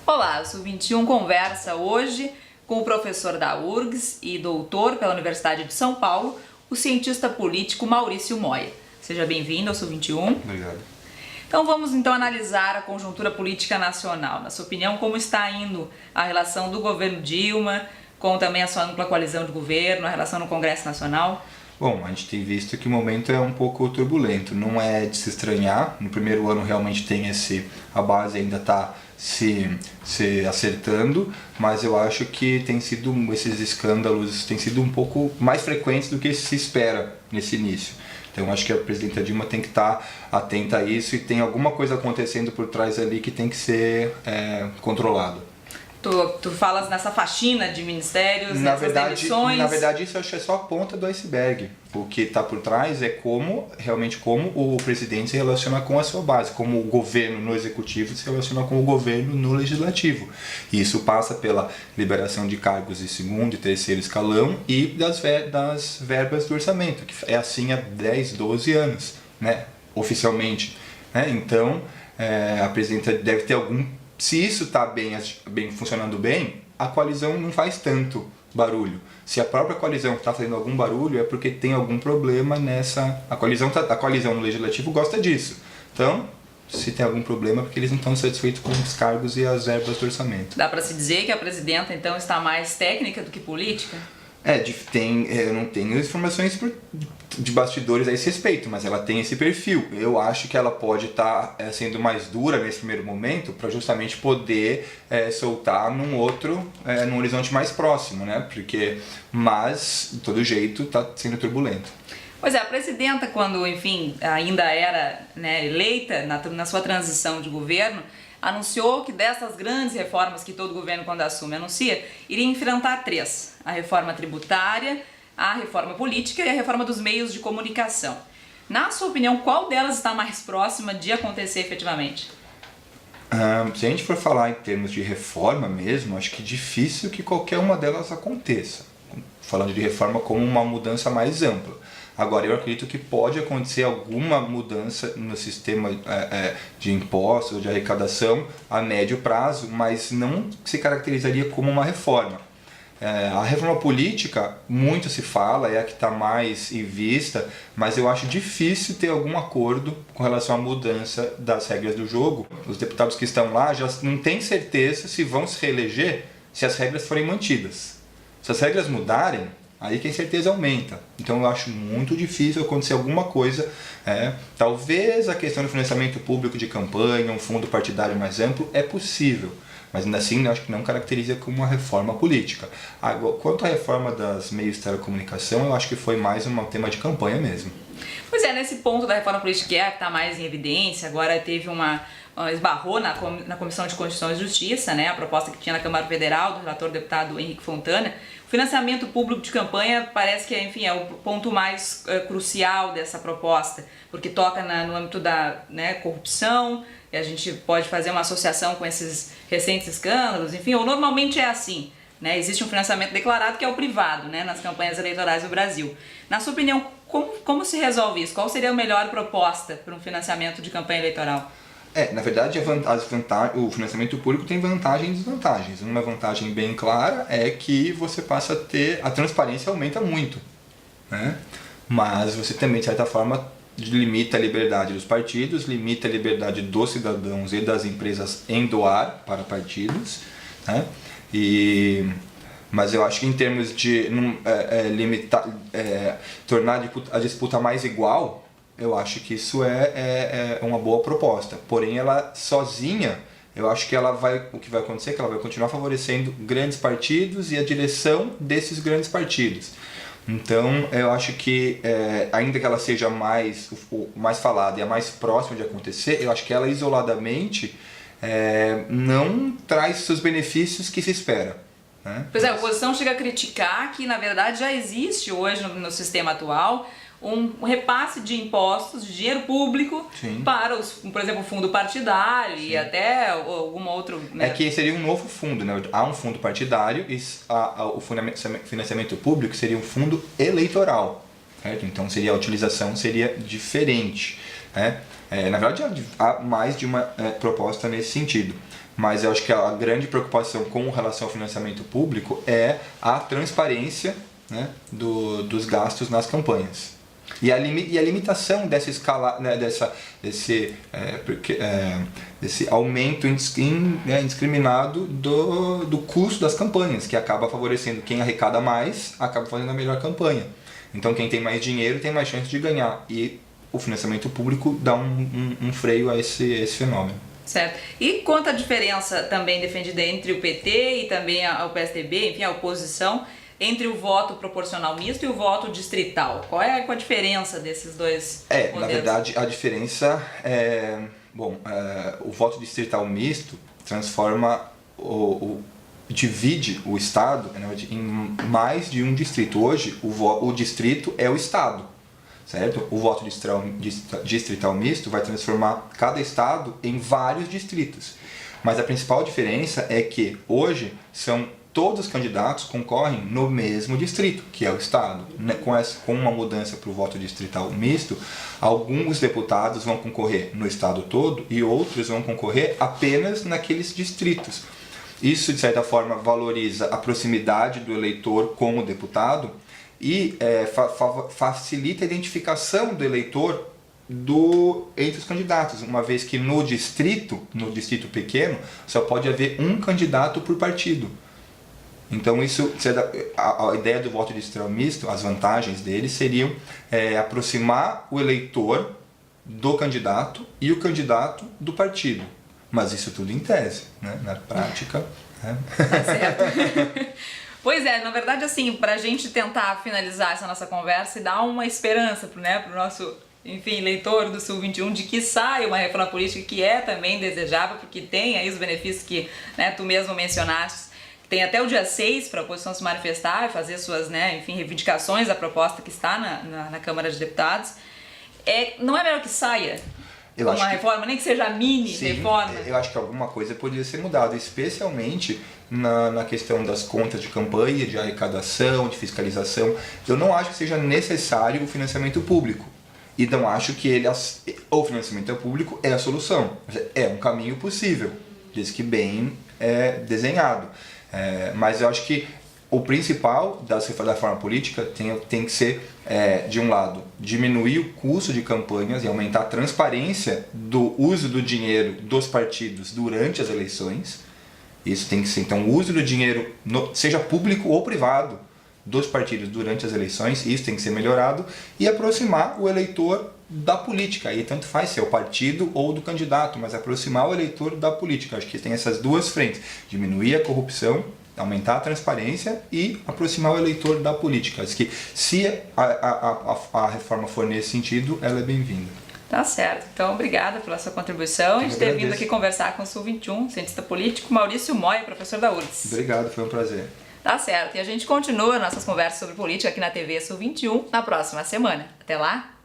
Olá, o Sub21 conversa hoje com o professor da URGS e doutor pela Universidade de São Paulo, o cientista político Maurício Moia. Seja bem-vindo ao Sub21. Obrigado. Então vamos analisar a conjuntura política nacional. Na sua opinião, como está indo a relação do governo Dilma com também a sua ampla coalizão de governo, a relação no Congresso Nacional? Bom, a gente tem visto que o momento é um pouco turbulento, não é de se estranhar. No primeiro ano realmente tem a base ainda está se acertando, mas eu acho que esses escândalos têm sido um pouco mais frequentes do que se espera nesse início. Então acho que a presidenta Dilma tem que estar atenta a isso e tem alguma coisa acontecendo por trás ali que tem que ser controlado. Tu falas nessa faxina de ministérios, nessas demissões? Na verdade, isso eu acho que é só a ponta do iceberg. O que está por trás é realmente como o presidente se relaciona com a sua base, como o governo no executivo se relaciona com o governo no legislativo. E isso passa pela liberação de cargos de segundo e terceiro escalão e das verbas do orçamento, que é assim há 10, 12 anos, né? Oficialmente. Né? Então, a presidenta deve ter Se isso está funcionando bem, a coalizão não faz tanto barulho. Se a própria coalizão está fazendo algum barulho, é porque tem algum problema nessa... A coalizão no legislativo gosta disso. Então, se tem algum problema, é porque eles não estão satisfeitos com os cargos e as verbas do orçamento. Dá para se dizer que a presidenta, então, está mais técnica do que política? Eu não tenho informações de bastidores a esse respeito, mas ela tem esse perfil. Eu acho que ela pode estar sendo mais dura nesse primeiro momento para justamente poder soltar num horizonte mais próximo, né? Mas, de todo jeito, está sendo turbulento. Pois é, a presidenta, quando, enfim, ainda era, né, eleita na sua transição de governo, anunciou que dessas grandes reformas que todo governo, quando assume, anuncia, iria enfrentar três: a reforma tributária, a reforma política e a reforma dos meios de comunicação. Na sua opinião, qual delas está mais próxima de acontecer efetivamente? Se a gente for falar em termos de reforma mesmo, acho que é difícil que qualquer uma delas aconteça. Falando de reforma como uma mudança mais ampla. Agora, eu acredito que pode acontecer alguma mudança no sistema de impostos, de arrecadação a médio prazo, mas não se caracterizaria como uma reforma. A reforma política, muito se fala, é a que está mais em vista, mas eu acho difícil ter algum acordo com relação à mudança das regras do jogo. Os deputados que estão lá já não têm certeza se vão se reeleger se as regras forem mantidas. Se as regras mudarem, aí que a incerteza aumenta. Então eu acho muito difícil acontecer alguma coisa. Talvez a questão do financiamento público de campanha, um fundo partidário mais amplo, é possível. Mas ainda assim eu acho que não caracteriza como uma reforma política. Agora, quanto à reforma das meios de telecomunicação, eu acho que foi mais um tema de campanha mesmo. Pois é, nesse ponto da reforma política que está mais em evidência, agora teve esbarrou na Comissão de Constituição e Justiça, né, a proposta que tinha na Câmara Federal, do relator deputado Henrique Fontana. O financiamento público de campanha parece que é o ponto mais crucial dessa proposta, porque toca no âmbito da corrupção, e a gente pode fazer uma associação com esses recentes escândalos, enfim, ou normalmente é assim. Né? Existe um financiamento declarado que é o privado, né, nas campanhas eleitorais do Brasil. Na sua opinião, como se resolve isso? Qual seria a melhor proposta para um financiamento de campanha eleitoral? Na verdade, o financiamento público tem vantagens e desvantagens. Uma vantagem bem clara é que você passa a ter... A transparência aumenta muito. Né? Mas você também, de certa forma, limita a liberdade dos partidos, limita a liberdade dos cidadãos e das empresas em doar para partidos. Né? Mas eu acho que em termos de tornar a disputa mais igual, eu acho que isso é uma boa proposta. Porém, ela sozinha, eu acho que o que vai acontecer é que ela vai continuar favorecendo grandes partidos e a direção desses grandes partidos. Então, eu acho que, ainda que ela seja mais falada e a mais próxima de acontecer, eu acho que ela isoladamente não traz os benefícios que se espera. Né? Pois é, a oposição chega a criticar que, na verdade, já existe hoje no sistema atual um repasse de impostos, de dinheiro público, Sim. para, por exemplo, o fundo partidário Sim. e até alguma outra... Né? É que seria um novo fundo, né? Há um fundo partidário e o financiamento público seria um fundo eleitoral, certo? Então a utilização seria diferente. Na verdade, há mais de uma proposta nesse sentido. Mas eu acho que a grande preocupação com relação ao financiamento público é a transparência, né, dos gastos nas campanhas. E a limitação dessa escala, né, desse aumento indiscriminado do custo das campanhas, que acaba favorecendo quem arrecada mais, acaba fazendo a melhor campanha. Então quem tem mais dinheiro tem mais chance de ganhar. E o financiamento público dá um freio a esse fenômeno. Certo. E quanto à diferença também defendida entre o PT e também o PSDB, enfim, a oposição, entre o voto proporcional misto e o voto distrital? Qual é a diferença desses dois modelos? Na verdade, a diferença é... o voto distrital misto transforma, divide o Estado, né, em mais de um distrito. Hoje, o distrito é o Estado. Certo? O voto distrital misto vai transformar cada estado em vários distritos. Mas a principal diferença é que hoje todos os candidatos concorrem no mesmo distrito, que é o estado. Com uma mudança para o voto distrital misto, alguns deputados vão concorrer no estado todo e outros vão concorrer apenas naqueles distritos. Isso, de certa forma, valoriza a proximidade do eleitor com o deputado e facilita a identificação do eleitor entre os candidatos, uma vez que no distrito pequeno, só pode haver um candidato por partido. Então a ideia do voto distrital misto, as vantagens dele seriam aproximar o eleitor do candidato e o candidato do partido. Mas isso tudo em tese, né? Na prática... Tá certo. Pois é, na verdade, assim, para a gente tentar finalizar essa nossa conversa e dar uma esperança pro nosso, enfim, leitor do Sul 21 de que saia uma reforma política que é também desejável, porque tem aí os benefícios que, né, tu mesmo mencionaste. Tem até o dia 6 para a oposição se manifestar e fazer suas, né, enfim, reivindicações da proposta que está na Câmara de Deputados. Não é melhor que saia uma reforma, nem que seja mini reforma? Eu acho que alguma coisa poderia ser mudada, especialmente na questão das contas de campanha, de arrecadação, de fiscalização. Eu não acho que seja necessário o financiamento público. E não acho que o financiamento público é a solução. É um caminho possível, desde que bem desenhado. Mas eu acho que o principal da reforma política tem que ser, de um lado, diminuir o custo de campanhas e aumentar a transparência do uso do dinheiro dos partidos durante as eleições. Isso tem que ser, então, o uso do dinheiro, seja público ou privado, dos partidos durante as eleições, isso tem que ser melhorado, e aproximar o eleitor da política. Aí tanto faz se é o partido ou do candidato, mas aproximar o eleitor da política. Acho que tem essas duas frentes, diminuir a corrupção, aumentar a transparência e aproximar o eleitor da política. Acho que se a reforma for nesse sentido, ela é bem-vinda. Tá certo. Então, obrigada pela sua contribuição e de ter vindo aqui conversar com o Sul 21, cientista político, Maurício Moia, professor da URGS. Obrigado, foi um prazer. Tá certo. E a gente continua nossas conversas sobre política aqui na TV Sul 21 na próxima semana. Até lá!